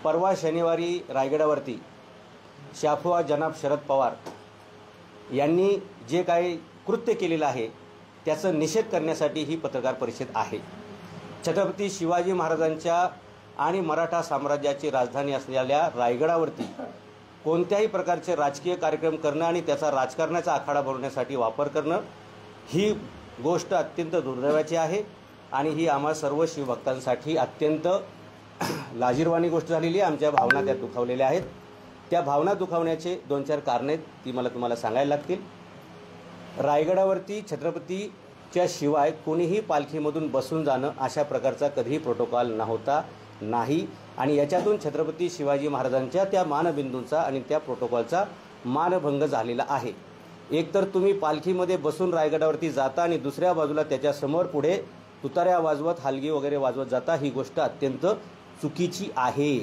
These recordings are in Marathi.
परवा शनिवारी रायगडावरती शाफुआ जनाब शरद पवार यांनी जे काही कृत्य केलेलं आहे त्याचा निषेध करण्यासाठी ही पत्रकार परिषद आहे। छत्रपती शिवाजी महाराजांच्या आणि मराठा साम्राज्याची राजधानी असलेल्या रायगडावरती कोणत्याही प्रकारचे राजकीय कार्यक्रम करणं आणि त्याचा राजकारणाचा आखाडा बनवण्यासाठी वापर करणं ही गोष्ट अत्यंत दुर्दैवाची आहे आणि ही आम्हा सर्व शिवभक्तांसाठी अत्यंत लाजिरवाणी गोष्ट झालेली आहे। आमच्या भावना त्यात दुखावलेल्या आहेत। त्या भावना दुखावण्याचे 2-4 कारणे ती मला तुम्हाला सांगायला लागतील। रायगडावरती छत्रपतीच्या शिवाय कोणीही पालखीमधून बसून जाणं अशा प्रकारचा कधीही प्रोटोकॉल नव्हता नाही आणि याच्यातून छत्रपती शिवाजी महाराजांच्या त्या मानबिंदूंचा आणि त्या प्रोटोकॉलचा मानभंग झालेला आहे। एक तर तुम्ही पालखीमध्ये बसून रायगडावरती जाता आणि दुसऱ्या बाजूला त्याच्या समोर पुढे तुताऱ्या वाजवत हलगी वगैरे वाजवत जाता, ही गोष्ट अत्यंत चुकीची आहे।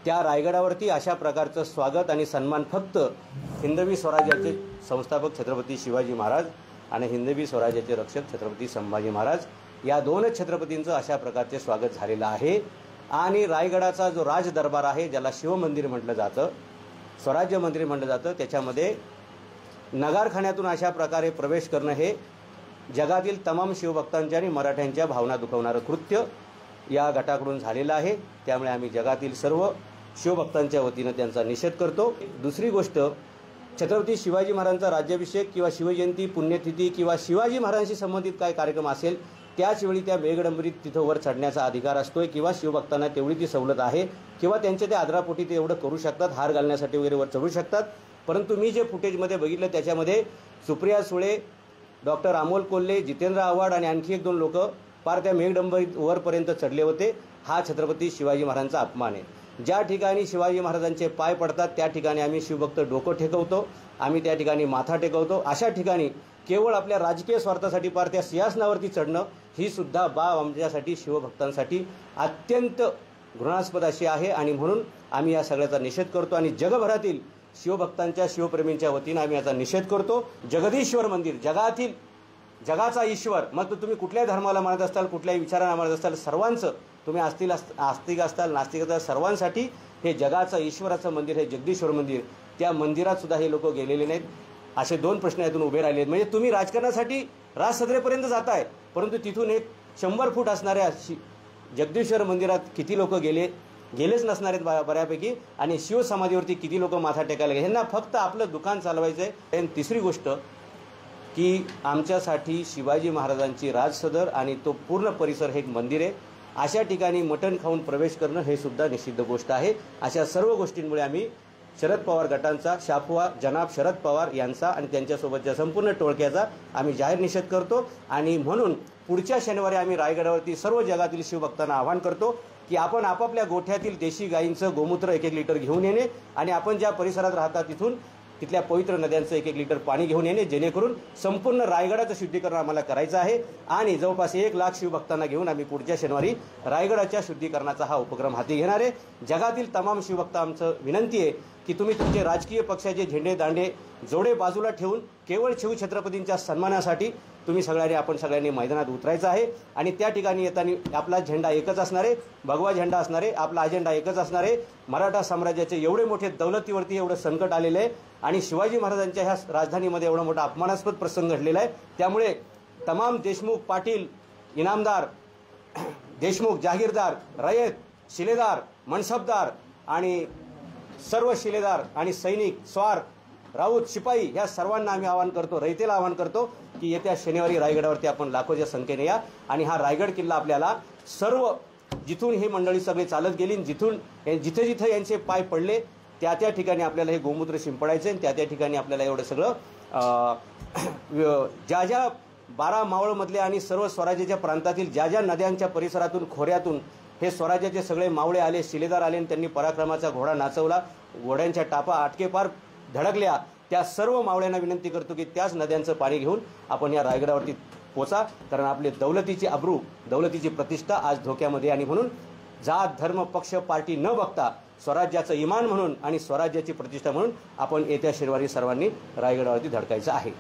त्या रायगडावरती अशा प्रकारचं स्वागत आणि सन्मान फक्त हिंदवी स्वराज्याचे संस्थापक छत्रपती शिवाजी महाराज आणि हिंदवी स्वराज्याचे रक्षक छत्रपती संभाजी महाराज या 2 छत्रपतींचं अशा प्रकारचे स्वागत झालेलं आहे। आणि रायगडाचा जो राजदरबार आहे, ज्याला शिवमंदिर म्हटलं जातं, स्वराज्य मंदिर म्हटलं जातं, त्याच्यामध्ये नगारखान्यातून अशा प्रकारे प्रवेश करणं हे जगातील तमाम शिवभक्तांच्या आणि मराठ्यांच्या भावना दुखवणारं कृत्य या गटाकडून झालेलं आहे। त्यामुळे आम्ही जगातील सर्व शिवभक्तांच्या वतीनं त्यांचा निषेध करतो। दुसरी गोष्ट, छत्रपती शिवाजी महाराजांचा राज्याभिषेक किंवा शिवजयंती पुण्यतिथी किंवा शिवाजी महाराजांशी संबंधित काय कार्यक्रम असेल त्याच वेळी त्या बेगडंबरीत तिथं वर चढण्याचा अधिकार असतोय किंवा शिवभक्तांना तेवढी ती सवलत आहे किंवा त्यांच्या त्या आदरापोटी ते एवढं करू शकतात, हार घालण्यासाठी वगैरे वर चढू शकतात। परंतु मी जे फुटेजमध्ये बघितलं त्याच्यामध्ये सुप्रिया सुळे, डॉक्टर अमोल कोल्हे, जितेंद्र आव्हाड आणि आणखी 1-2 लोक पार त्या मेघडंबरीत वरपर्यंत चढले होते। हा छत्रपती शिवाजी महाराजांचा अपमान आहे। ज्या ठिकाणी शिवाजी महाराजांचे पाय पडतात त्या ठिकाणी आम्ही शिवभक्त डोकं टेकवतो, आम्ही त्या ठिकाणी माथा टेकवतो। अशा ठिकाणी केवळ आपल्या राजकीय स्वार्थासाठी पार त्या सिंहासनावरती चढणं ही सुद्धा बाब आमच्यासाठी शिवभक्तांसाठी अत्यंत घृणास्पद अशी आहे आणि म्हणून आम्ही या सगळ्याचा निषेध करतो आणि जगभरातील शिवभक्तांच्या शिवप्रेमींच्या वतीनं आम्ही याचा निषेध करतो। जगदीश्वर मंदिर, जगाचा ईश्वर, मग तुम्ही कुठल्याही धर्माला मानत असताल, कुठल्याही विचारांना मानत असताल, सर्वांचं तुम्ही आस्तिक असताल, नास्तिक असताल, सर्वांसाठी हे जगाचं ईश्वराचं मंदिर हे जगदीश्वर मंदिर, त्या मंदिरात सुद्धा हे लोक गेलेले नाहीत। असे 2 प्रश्न यातून उभे राहिले। म्हणजे तुम्ही राजकारणासाठी राजसदरेपर्यंत जाताय, परंतु तिथून एक 100 फूट असणाऱ्या जगदीश्वर मंदिरात किती लोक गेलेच नसणार आहेत बऱ्यापैकी आणि शिवसमाधीवरती किती लोक माथा टेकायला गेले। ह्यांना फक्त आपलं दुकान चालवायचं आहे। आणि तिसरी गोष्ट की आमच्यासाठी शिवाजी महाराजांची राजसदर आणि तो पूर्ण परिसर हे एक मंदिर आहे। अशा ठिकाणी मटण खाऊन प्रवेश करणं हे सुद्धा निषिद्ध गोष्ट आहे। अशा सर्व गोष्टींमुळे आम्ही शरद पवार गटांचा, शाफुआ जनाब शरद पवार यांचा आणि त्यांच्यासोबतच्या संपूर्ण टोळक्याचा आम्ही जाहीर निषेध करतो आणि म्हणून पुढच्या शनिवारी आम्ही रायगडावरती सर्व जगातील शिवभक्तांना आवाहन करतो की आपण आपापल्या गोठ्यातील देशी गायींचं गोमूत्र 1-1 लिटर घेऊन येणे आणि आपण ज्या परिसरात राहता तिथल्या पवित्र नद्यांचं 1-1 लिटर पाणी घेऊन येणे, जेणेकरून संपूर्ण रायगडाचं शुद्धीकरण आम्हाला करायचं आहे आणि जवळपास 1 लाख शिवभक्तांना घेऊन आम्ही पुढच्या शनिवारी रायगडाच्या शुद्धीकरणाचा हा उपक्रम हाती घेणार आहे। जगातील तमाम शिवभक्त आमचं विनंती आहे की तुम्ही तुमचे राजकीय पक्षाचे झेंडे दांडे जोडे बाजूला ठेवून केवळ शिवछत्रपतींच्या सन्मानासाठी तुम्ही आपण सगळ्यांनी मैदानात उतरायचं आहे आणि त्या ठिकाणी येताना आपला झेंडा एकच असणार आहे, भगवा झेंडा असणार आहे, आपला अजेंडा एकच असणार आहे। मराठा साम्राज्याचे एवढे मोठे दौलतीवरती एवढं संकट आलेलं आहे आणि शिवाजी महाराजांच्या ह्या राजधानीमध्ये एवढा मोठा अपमानास्पद प्रसंग घडलेला आहे। त्यामुळे तमाम देशमुख, पाटील, इनामदार, देशमुख, जहागीरदार, रयत, शिलेदार, मनसबदार आणि सर्व शिलेदार आणि सैनिक, स्वार, राऊत, शिपाई ह्या सर्वांना आम्ही आवाहन करतो, रयतेला आवाहन करतो की येत्या शनिवारी रायगडावरती आपण लाखोच्या संख्येने या आणि हा रायगड किल्ला आपल्याला सर्व जिथून ही मंडळी सगळे चालत गेली, जिथे जिथे यांचे पाय पडले त्या ठिकाणी आपल्याला हे गोमूत्र शिंपडायचं आणि त्या ठिकाणी आपल्याला एवढं सगळं ज्या 12 मावळमधल्या आणि सर्व स्वराज्याच्या प्रांतातील ज्या नद्यांच्या परिसरातून खोऱ्यातून हे स्वराज्याचे सगळे मावळे आले, शिलेदार आले आणि त्यांनी पराक्रमाचा घोडा नाचवला, घोड्यांच्या टापा आटके पार धडकल्या, त्या सर्व मावळ्यांना विनंती करतो की त्याच नद्यांचं पाणी घेऊन आपण या रायगडावरती पोचा, कारण आपले दौलतीची अब्रू, दौलतीची प्रतिष्ठा आज धोक्यामध्ये आणि म्हणून जात, धर्म, पक्ष, पार्टी न बघता स्वराज्याचं इमान म्हणून आणि स्वराज्याची प्रतिष्ठा म्हणून आपण येत्या शनिवारी सर्वांनी रायगडावरती धडकायचं आहे।